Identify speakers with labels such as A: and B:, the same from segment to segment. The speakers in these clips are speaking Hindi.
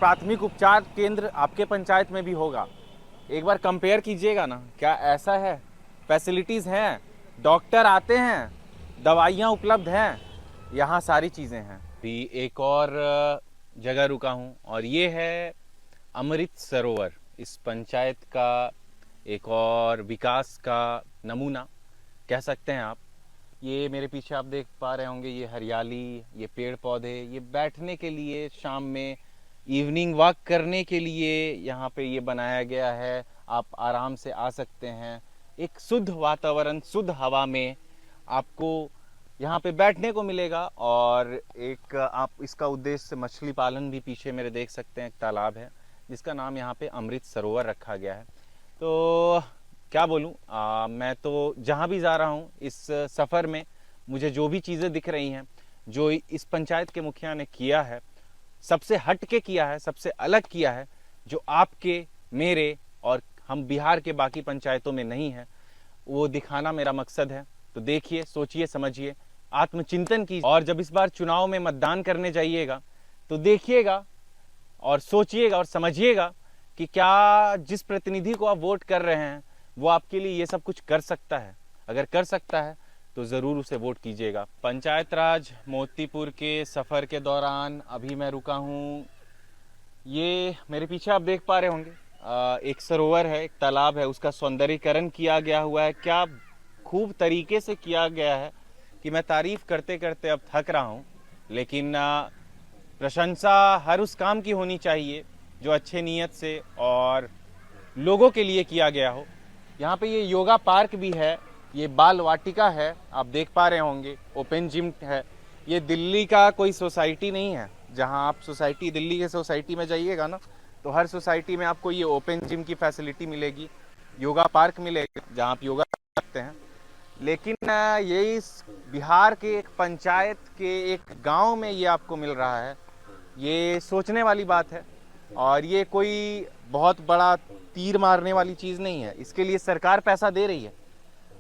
A: प्राथमिक उपचार केंद्र आपके पंचायत में भी होगा। एक बार कंपेयर कीजिएगा ना, क्या ऐसा है? फैसिलिटीज़ हैं, डॉक्टर आते हैं, दवाइयाँ उपलब्ध हैं, यहाँ सारी चीज़ें हैं। भी एक और जगह रुका हूँ और ये है अमृत सरोवर, इस पंचायत का एक और विकास का नमूना कह सकते हैं आप। ये मेरे पीछे आप देख पा रहे होंगे, ये हरियाली, ये पेड़ पौधे, ये बैठने के लिए, शाम में इवनिंग वॉक करने के लिए यहाँ पे ये बनाया गया है। आप आराम से आ सकते हैं, एक शुद्ध वातावरण, शुद्ध हवा में आपको यहाँ पे बैठने को मिलेगा। और एक आप इसका उद्देश्य मछली पालन भी पीछे मेरे देख सकते हैं, एक तालाब है जिसका नाम यहाँ पे अमृत सरोवर रखा गया है। तो क्या बोलूँ, मैं तो जहाँ भी जा रहा हूँ इस सफ़र में मुझे जो भी चीज़ें दिख रही हैं, जो इस पंचायत के मुखिया ने किया है, सबसे हट के किया है, सबसे अलग किया है, जो आपके, मेरे और हम बिहार के बाकी पंचायतों में नहीं है, वो दिखाना मेरा मकसद है। तो देखिए, सोचिए, समझिए, आत्मचिंतन कीजिए और जब इस बार चुनाव में मतदान करने जाइएगा तो देखिएगा और सोचिएगा और समझिएगा कि क्या जिस प्रतिनिधि को आप वोट कर रहे हैं वो आपके लिए ये सब कुछ कर सकता है। अगर कर सकता है तो ज़रूर उसे वोट कीजिएगा। पंचायत राज मोतीपुर के सफ़र के दौरान अभी मैं रुका हूँ, ये मेरे पीछे आप देख पा रहे होंगे, एक सरोवर है, एक तालाब है, उसका सौंदर्यीकरण किया गया हुआ है। क्या खूब तरीके से किया गया है कि मैं तारीफ़ करते करते अब थक रहा हूँ। लेकिन प्रशंसा हर उस काम की होनी चाहिए जो अच्छे नीयत से और लोगों के लिए किया गया हो। यहाँ पे ये योगा पार्क भी है, ये बाल वाटिका है, आप देख पा रहे होंगे, ओपन जिम है। ये दिल्ली का कोई सोसाइटी नहीं है, जहाँ आप सोसाइटी, दिल्ली के सोसाइटी में जाइएगा ना तो हर सोसाइटी में आपको ये ओपन जिम की फैसिलिटी मिलेगी, योगा पार्क मिलेगा जहाँ आप योगा कर सकते हैं। लेकिन ये इस बिहार के एक पंचायत के एक गांव में ये आपको मिल रहा है, ये सोचने वाली बात है। और ये कोई बहुत बड़ा तीर मारने वाली चीज़ नहीं है, इसके लिए सरकार पैसा दे रही है,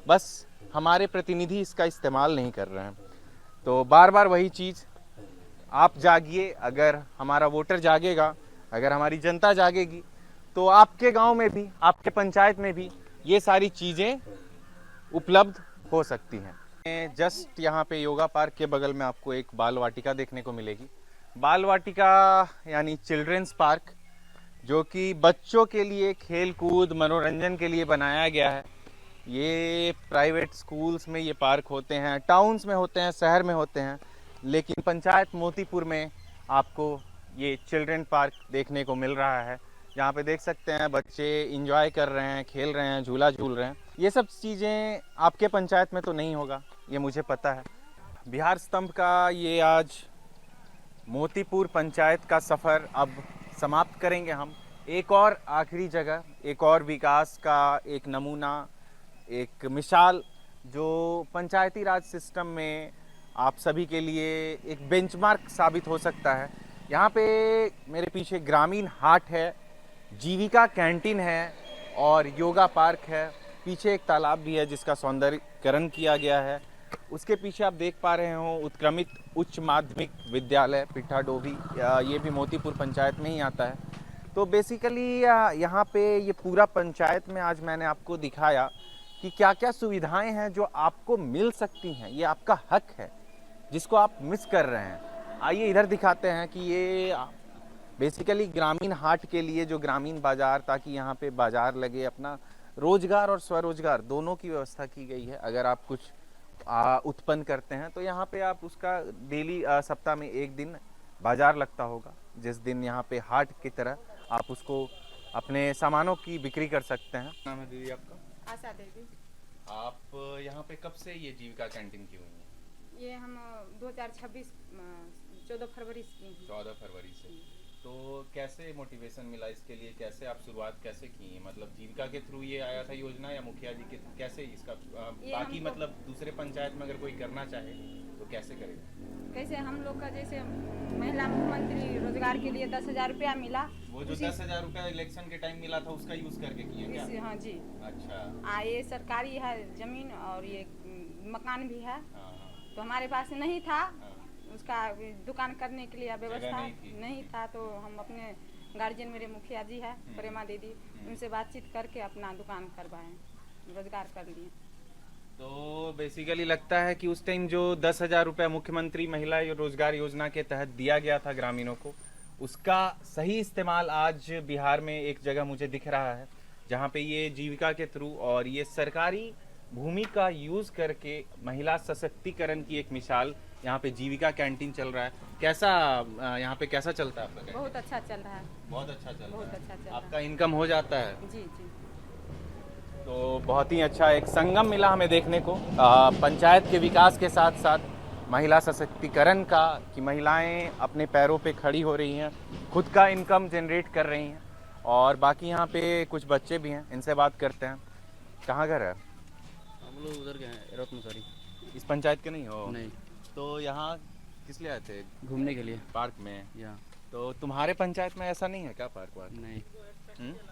A: बस हमारे प्रतिनिधि इसका इस्तेमाल नहीं कर रहे हैं। तो बार बार वही चीज़, आप जागिए, अगर हमारा वोटर जागेगा, अगर हमारी जनता जागेगी तो आपके गांव में भी, आपके पंचायत में भी ये सारी चीज़ें उपलब्ध हो सकती हैं। जस्ट यहाँ पे योगा पार्क के बगल में आपको एक बाल वाटिका देखने को मिलेगी। बाल वाटिका यानी चिल्ड्रंस पार्क, जो कि बच्चों के लिए खेल कूद मनोरंजन के लिए बनाया गया है। ये प्राइवेट स्कूल्स में ये पार्क होते हैं, टाउन्स में होते हैं, शहर में होते हैं, लेकिन पंचायत मोतीपुर में आपको ये चिल्ड्रन पार्क देखने को मिल रहा है, जहाँ पे देख सकते हैं बच्चे इंजॉय कर रहे हैं, खेल रहे हैं, झूला झूल रहे हैं। ये सब चीज़ें आपके पंचायत में तो नहीं होगा, ये मुझे पता है। बिहार स्तंभ का ये आज मोतीपुर पंचायत का सफ़र अब समाप्त करेंगे हम। एक और आखिरी जगह, एक और विकास का एक नमूना, एक मिसाल जो पंचायती राज सिस्टम में आप सभी के लिए एक बेंचमार्क साबित हो सकता है। यहाँ पे मेरे पीछे ग्रामीण हाट है, जीविका कैंटीन है और योगा पार्क है। पीछे एक तालाब भी है जिसका सौंदर्यीकरण किया गया है। उसके पीछे आप देख पा रहे हो उत्क्रमित उच्च माध्यमिक विद्यालय पिट्ठा डोभी, ये भी मोतीपुर पंचायत में ही आता है। तो बेसिकली यहाँ पे ये पूरा पंचायत में आज मैंने आपको दिखाया कि क्या क्या सुविधाएं हैं जो आपको मिल सकती हैं, ये आपका हक है जिसको आप मिस कर रहे हैं। आइए इधर दिखाते हैं कि ये बेसिकली ग्रामीण हाट के लिए जो ग्रामीण बाजार, ताकि यहाँ पे बाजार लगे, अपना रोजगार और स्वरोजगार दोनों की व्यवस्था की गई है। अगर आप कुछ उत्पन्न करते हैं तो यहाँ पे आप उसका डेली, सप्ताह में एक दिन बाजार लगता होगा, जिस दिन यहाँ पे हाट की तरह आप उसको अपने सामानों की बिक्री कर सकते हैं। नाम है दीदी आपका?
B: आशा देवी।
A: आप यहाँ पे कब से ये जीविका कैंटीन की हुई है?
B: ये हम 2026 14 फरवरी से की हैं।
A: 14 फरवरी से। तो कैसे मोटिवेशन मिला इसके लिए, कैसे आप शुरुआत कैसे की है? मतलब जीविका के थ्रू ये आया था योजना या मुखिया जी के, कैसे इसका बाकी मतलब दूसरे पंचायत में अगर कोई करना चाहे तो कैसे करेगा?
B: कैसे हम लोग का जैसे महिला मुख्यमंत्री रोजगार के लिए 10,000 रुपया मिला,
A: वो जो 10,000 रुपया इलेक्शन के टाइम मिला था उसका यूज करके किए क्या?
B: हाँ जी।
A: अच्छा।
B: ये सरकारी है जमीन और ये मकान भी है।
A: हाँ हाँ।
B: तो हमारे पास नहीं था,
A: हाँ।
B: उसका दुकान करने के लिए व्यवस्था
A: नहीं
B: नहीं था, तो हम अपने गार्जियन मेरे मुखिया जी है प्रेमा दीदी, उनसे बातचीत करके अपना दुकान करवाएं, रोजगार कर लिए।
A: तो बेसिकली लगता है कि उस टाइम जो 10,000 रुपया मुख्यमंत्री महिला रोजगार योजना के तहत दिया गया था ग्रामीणों को, उसका सही इस्तेमाल आज बिहार में एक जगह मुझे दिख रहा है, जहाँ पे ये जीविका के थ्रू और ये सरकारी भूमि का यूज करके महिला सशक्तिकरण की एक मिसाल यहाँ पे जीविका कैंटीन चल रहा है। कैसा यहाँ पे कैसा चलता है आपका?
B: बहुत अच्छा चल रहा है,
A: बहुत अच्छा चल रहा
B: बहुत
A: है।
B: अच्छा चल रहा
A: आपका इनकम हो जाता है?
B: है। जी जी।
A: तो बहुत ही अच्छा एक संगम मिला हमें देखने को, पंचायत के विकास के साथ साथ महिला सशक्तिकरण का, कि महिलाएं अपने पैरों पे खड़ी हो रही हैं, खुद का इनकम जनरेट कर रही हैं। और बाकी यहाँ पे कुछ बच्चे भी हैं, इनसे बात करते हैं। कहाँ घर है?
C: हम लोग उधर के हैं, रत्नसारी।
A: इस पंचायत के नहीं हो?
C: नहीं,
A: तो यहाँ किस लिए आए थे?
C: घूमने के लिए।
A: पार्क में?
C: या
A: तो तुम्हारे पंचायत में ऐसा नहीं है क्या पार्क वार्क?
C: नहीं,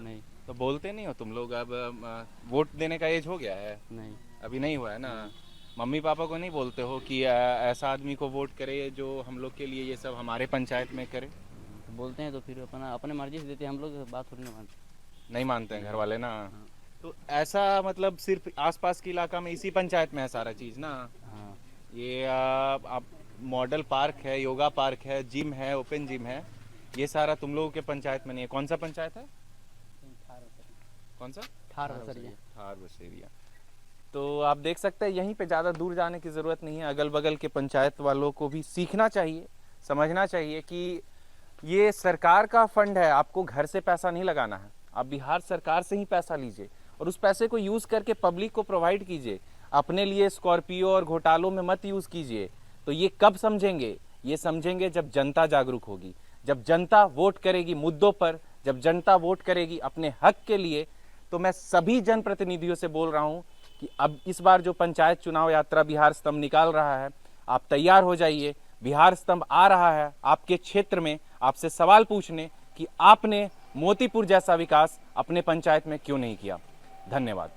C: नहीं,
A: तो बोलते नहीं हो तुम लोग? अब वोट देने का एज हो गया है?
C: नहीं।
A: अभी नहीं हुआ है ना? मम्मी पापा को नहीं बोलते हो कि ऐसा आदमी को वोट करे जो हम लोग के लिए ये सब हमारे पंचायत में करे?
C: तो बोलते हैं तो फिर अपना अपने मर्जी से देते हैं, हम लोग बात थोड़ी ना मानते।
A: नहीं मानते हैं घर वाले ना? तो ऐसा मतलब सिर्फ आसपास के इलाका में इसी पंचायत में है सारा चीज़ ना?
C: हाँ,
A: ये आप मॉडल पार्क है, योगा पार्क है, जिम है, ओपन जिम है, ये सारा तुम लोगों के पंचायत में नहीं है। कौन सा पंचायत है? कौन सा?
C: ठार बसरिया।
A: थार बसेरिया। तो आप देख सकते हैं, यहीं पे ज़्यादा दूर जाने की ज़रूरत नहीं है। अगल बगल के पंचायत वालों को भी सीखना चाहिए, समझना चाहिए कि ये सरकार का फंड है, आपको घर से पैसा नहीं लगाना है। आप बिहार सरकार से ही पैसा लीजिए और उस पैसे को यूज़ करके पब्लिक को प्रोवाइड कीजिए। अपने लिए स्कॉर्पियो और घोटालों में मत यूज़ कीजिए। तो ये कब समझेंगे? ये समझेंगे जब जनता जागरूक होगी, जब जनता वोट करेगी मुद्दों पर, जब जनता वोट करेगी अपने हक के लिए। तो मैं सभी जनप्रतिनिधियों से बोल रहा हूं कि अब इस बार जो पंचायत चुनाव यात्रा बिहार स्तंभ निकाल रहा है, आप तैयार हो जाइए। बिहार स्तंभ आ रहा है आपके क्षेत्र में आपसे सवाल पूछने कि आपने मोतीपुर जैसा विकास अपने पंचायत में क्यों नहीं किया। धन्यवाद।